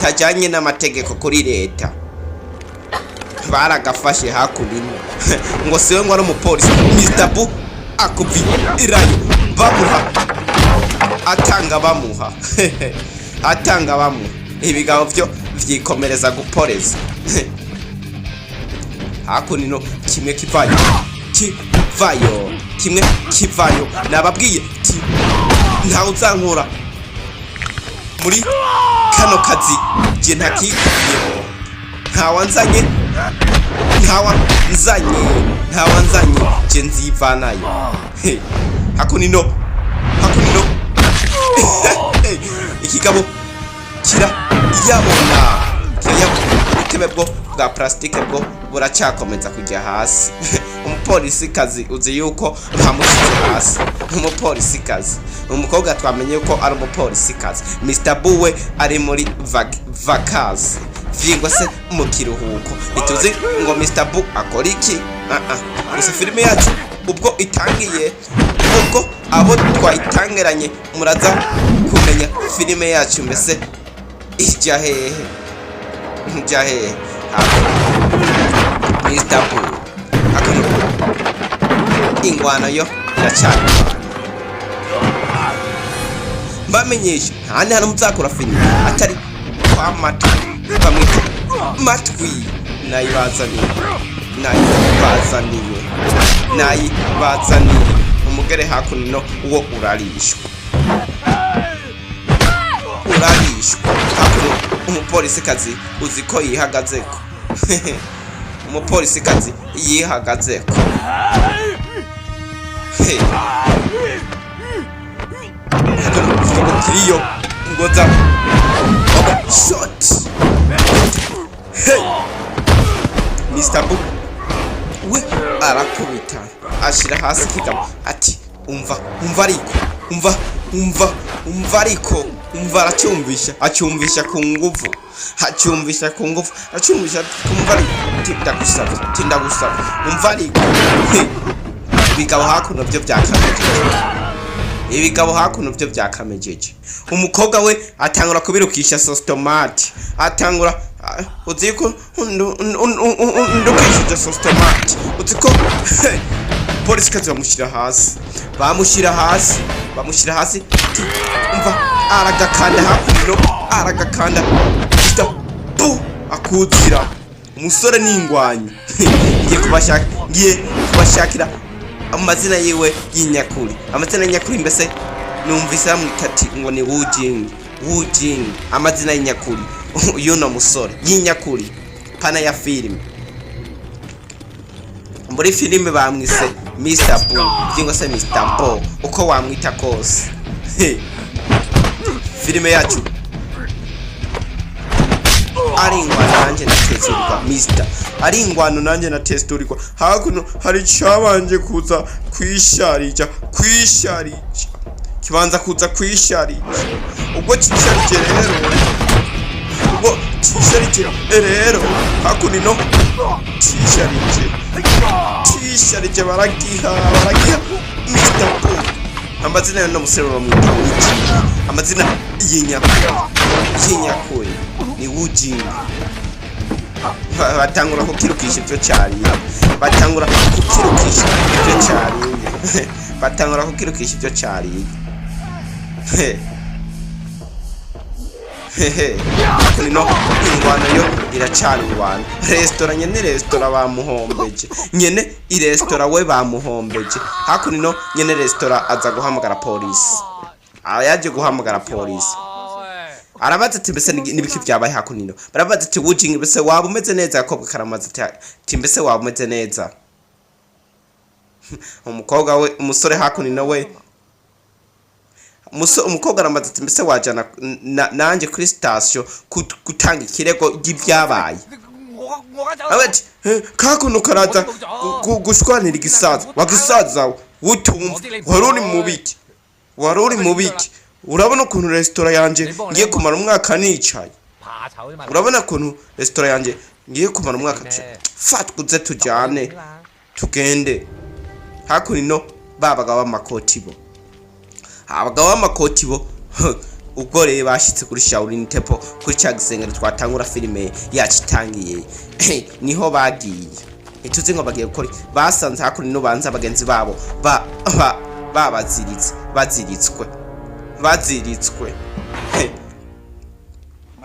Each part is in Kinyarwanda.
tajanye n'amategeko kuri leta baragafashe hakunino ngo siwe ngo ari umupolisi Mr. Bu akubirayo bamuha atanga bamuha ibigabo byo vyikomereza guporeza hakunino kimwe kivayo nababwiye nta uzankura muri kano kazi je ntakikuyeho ntawanzanye je nzivanayo hakunino ikigabo yabona ubutebe bwa plastike bwo buracyakomeza kujya hasi umupolisi kazi uzi yuko ntamushyize hasi umupolisi kazi umukobwa twamenye yuko ari umupolisi kazi Mr. Buwe ari muri vakazi vyingwa se mu kiruhuko ituzi ngo Mr. Bu akora iki gusa filime yacu ubwo itangiye ubwo abo twayitangeranye muraza kumenya filime yacu mbese ijya hehe Mr. Bu akano ingwano yo iracana mbamenyesha ntane hano muzakora filime atari kwa matwi bamwita matwi nayibazaniye umugere hakuno uwo urarishwa hakuno umupolisi kazi uzi ko yihagazeko umupolisi kazi yihagazeko kiriyo ngoza shot Mr. Bu we arakubita ashira hasi kigabo ati umva ariko acyumvisha ku nguvu kumva tindagusaba umva ariko bigabo hakuno byo byakamejeje umukobwa we atangura kubirukisha sostomate atangura uziko ndukishije sostomate uziko polisi kazi bamushyira hasi umva aragakanda Mr. Bu akuzira umusore n'ingwanyi ngiye kubashakira amazina yiwe y'inyakuri mbese numvise amwitati ngo ni Wujing amazina y'inyakuri yuno musore y'inyakuri pana ya filime muri filime bamwise Mr. Bu cyangwa se Mr. Bo uko wamwita kose filime yacu ari ingwano nanjye natesturirwa hakuno hari cyabanje kuza kibanza kuza kwisharija ubwo cisharije rero hakuno cisharije baragiha Mr. Bu amazina y'no musero bamwita amazina y'inyakuri ni Wujing batangura kukirukisha ibyo cyariye kunino ingwano yo iracana ingwano restaurant bamuhombeje nyene irestaurant we bamuhombeje hakunino nyene restaurant aza guhamagara polisi yaje guhamagara polisi arabaza ati mbese nibiki byabaye hakunino barabaza ati Wujing mbese waba umeze neza yakobwa karamaza ati mbese waba umeze neza umukobwa we umusore hakunino we umukobwa aramaze ati mbese wajana nanjye kuri station gutanga ikirego gibyabaye abati kakuno karaza gushwanira igisaza wagisaza utumva waruri mubiki urabona ukuntu restaurant yanje ngiye kumara umwaka nicaye urabona ukuntu restaurant yanje ngiye kumara umwaka fatkuze tujane tugende hakunino babaga b'amakoti bo ubwo rero bashitse kuri Shaolin Temple kuri cya gisengero twatangura filime yacu itangiye niho bagiye ituzi ngo bagiye gukora basanze hakuno no banza abagenzi babo baziritswe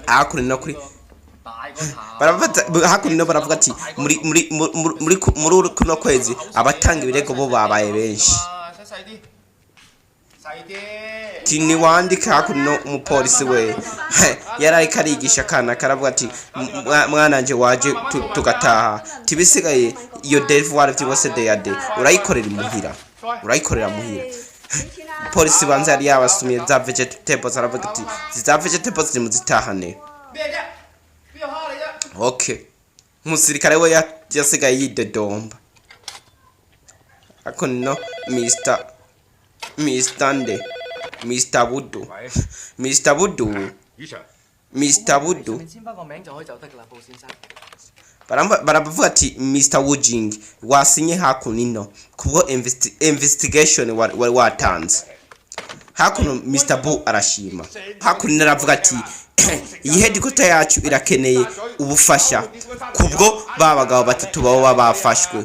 hakuno no kuri hakuno baravuga ati muri kuno kwezi abatanga ibirego bo babaye benshi tini wandika hakuno umupolisi we yaraye karigisha kana karavuga ati mwananje waje tugataha tibisigaye iyo devoir byose de urayikorera muhira polisi banza yari yabasumiye za vegetables aravuga ati za vegetables zimuzitahane okay umusirikare we yasigaye yidedomba hakuno Mr. Budu baravuga ati Mr. Wujing wasinye hakuno kubwo investigation wari watanze hakuno Mr. Bu arashima hakuno aravuga ati iyi headquarter yacu irakeneye ubufasha kubwo babagabo batatu babo bafashwe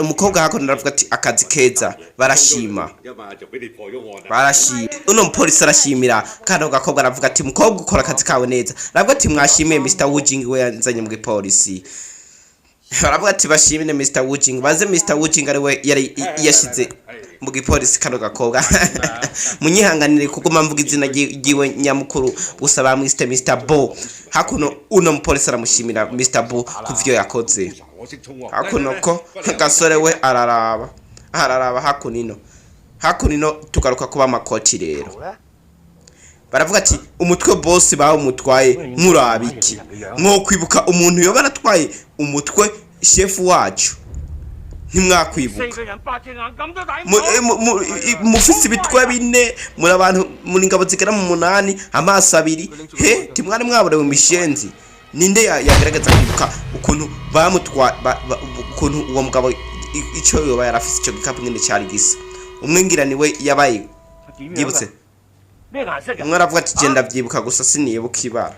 umukobwa hakuno aravuga ati akazi keza barashima uno mupolisi arashimira kandi gakobwa aravuga ati mukobwa ukora akazi kawe neza aravuga ati mwashimiye Mr. Wujing we yanzanye mu gipolisi baravuga ati bashimire Mr. Wujing baze Mr. Wujing ari we yari yashize mu gipolisi kano gakobwa munyihanganire kuguma mvuga izina giwe nyamukuru usaba Mr. Bo hakuno uno mupolisi aramushimira Mr. Bo kuvyo yakoze hakuno ko gasore we araraba hakunino tugaruka kuba makoti rero baravuga ati umutwe boss bawo mutwaye murabiki mwo kwibuka umuntu yo baratwaye umutwe chef wacu ntimwakwibuka mufise ibitwe bine muri abantu muri ngabo zigera mu 8 amaso abiri timwari mwabure mu mishenzi ninde yagerageza kwibuka ukuntu bamutwa ukuntu uwo mugabo icyo yoba yarafise icyo gikapu ngene cyari gisa umwengirani we yabaye yibutse mwaravuga ati genda byibuka gusa sinibuka ibara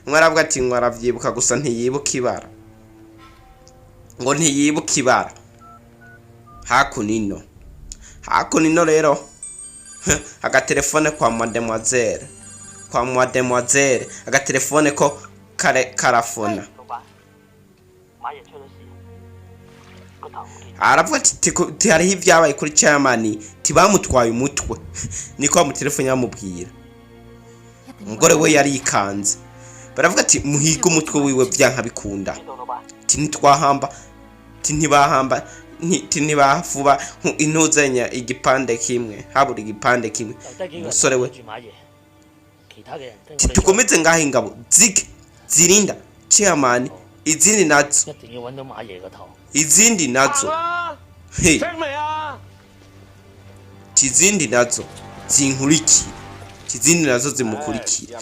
mwaravuga ati mwaravyibuka gusa ntiyibuka ibara ngo ntiyibuka ibara hakunino rero agatelefone kwa mademoiselle agatelefone ko karafona aravuga ati hariho ibyabaye kuri chairman tibamutwaye umutwe niko mu telefone yamubwira umugore we yari ikanze baravuga ati muhiga umutwe wiwe byanka bikunda tinitwahamba tinibahamba ntibavuba intuzanya igipande kimwe habura igipande kimwe umusore we tukomeze ngaho ingabo zirinda chairman izindi nazo izindi nazo zinkurikira izindi nazo zimukurikira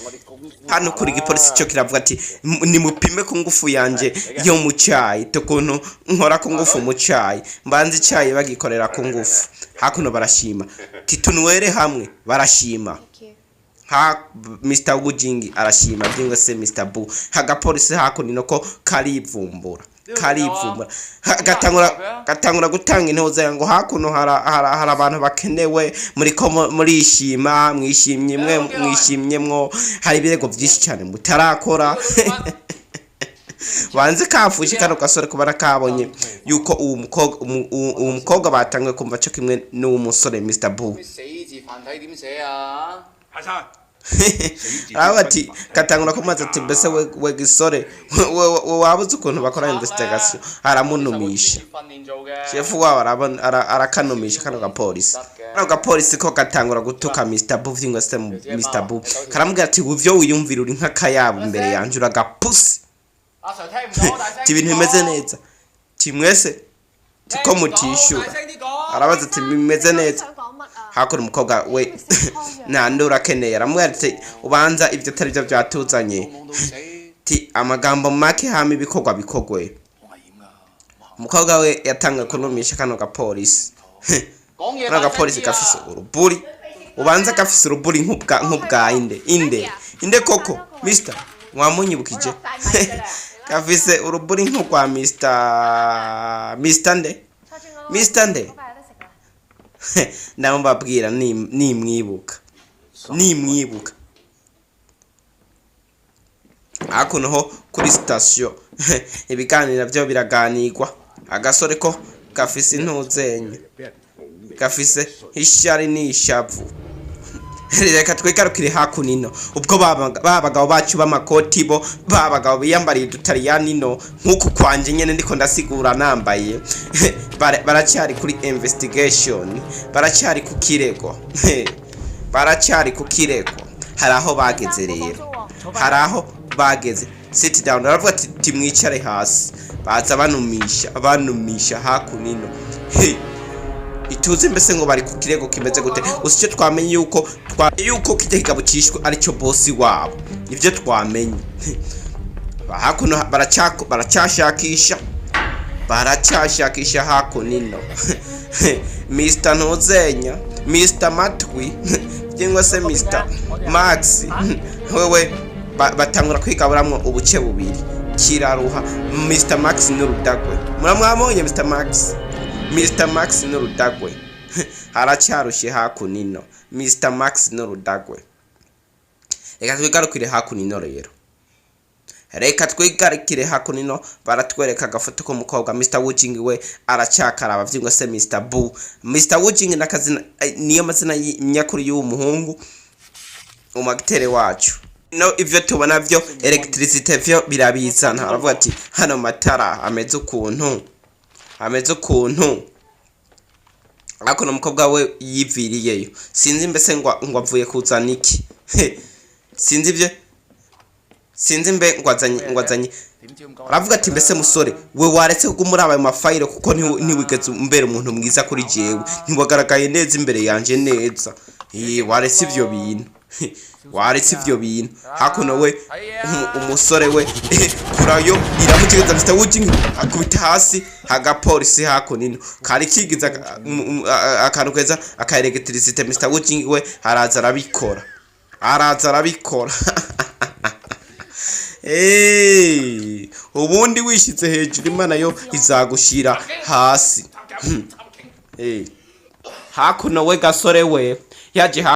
hano kuri gipolisi cyo kiravuga ati nimupime ku ngufu yanje yo mu cyayi tukuntu nkora ku ngufu mu cyayi mbanze cyayi bagikorera ku ngufu hakuno barashima titunwere hamwe barashima Mr. Wujing arashima byingwe se Mr. Bu hagapolisi hakuno ko karivumbura gatangura gutanga intoza ngo hakuno hari abantu bakenewe muri ishima mwishimyemwo hari birego byinshi cyane mutarakora banze kafushe kano gasore kubara kabonye yuko uwo mukobwa batangwe kumva cyo kimwe n'uwo musore Mr. Bu abati katangura kumaza ati mbese we gisore wabuze ukuntu bakora investigation aramunumisha chef wabo arakanumisha kano gapolisi ko katangura gutuka Mr. Bu vyingo se Mr. Bu karamubwira ati uvyo wiyumvira uri nk'akayabo imbere yanje uragapusi ibintu bimeze neza timwese tiko mutishu arabaza ati bimeze neza hakora umukobwa we nandura keneye aramwerte ubanza ibyo atari byo byatuzanye ti amagambo make hama ibikorwa bikogwe umukobwa we yatanga kunumisha kano gapolisi kano gapolisi gafise uruburi ubanza gafise uruburi nk'ubwa inde koko Mr mwamunyibukije gafise uruburi nk'ubwa Mr nde ndamubabwira nimwibuka hakuno kuri station ibiganiro byo biraganirwa agasore ko gafise intuzenye gafise ishari n'ishavu reka twigarukire hakunino ubwo babagabo bacu b'amakoti bo babagabo biyambariye udutariyani no nkuko kwanje nyene ndiko ndasigura nambaye baracyari kuri investigation baracyari ku kirego haraho bageze sit down aravuga ati timwicare hasi baza banumisha hakunino ituze mbese ngo bari ku kirego kimeze gute usicyo twamenye yuko kijya kigabucishwe aricyo boss wabo ivyo twamenye hakuno baracyashakisha hakunino Mr Ntuzenya Mr Matwi cyangwa se Mr Max wewe batangura kwigaburamwo ubuce bubiri kiraruha Mr Max n'urudagwe muramwabonye Mr Max n'urudagwe haracyarushe hakunino Mr Max n'urudagwe reka twigarukire hakunino baratwereka agafoto k'umukobwa Mr Wujing we aracyakaraba vyingwa se Mr Boo Mr Wujing nakazina niyo mazina nyakuri y'uwo muhungu umagitere wacu no ivyo tubona vyo electricity vyo birabizana aravuga ati hano matara ameze ukuntu ako no mukobwa we yiviriyeyo sinzi mbese ngo avuye kuzana iki sinzi mbe ngwazanye aravuga ati mbese musore we waretse kugumura abaye mafayire kuko ntiwigeze umbere umuntu mwiza kuri jewe ntiwagaragaye neza imbere yanje neza waretse ivyo bintu hakuno we umusore we kurayo iramukigeza Mr Wujing akubita hasi hagapolisi hakunino kari kigiza akantu keza akaelectricity Mr Wujing we araza arabikora ubundi wishize hejuru Imana yo izagushira hasi hakuno we gasore we yaje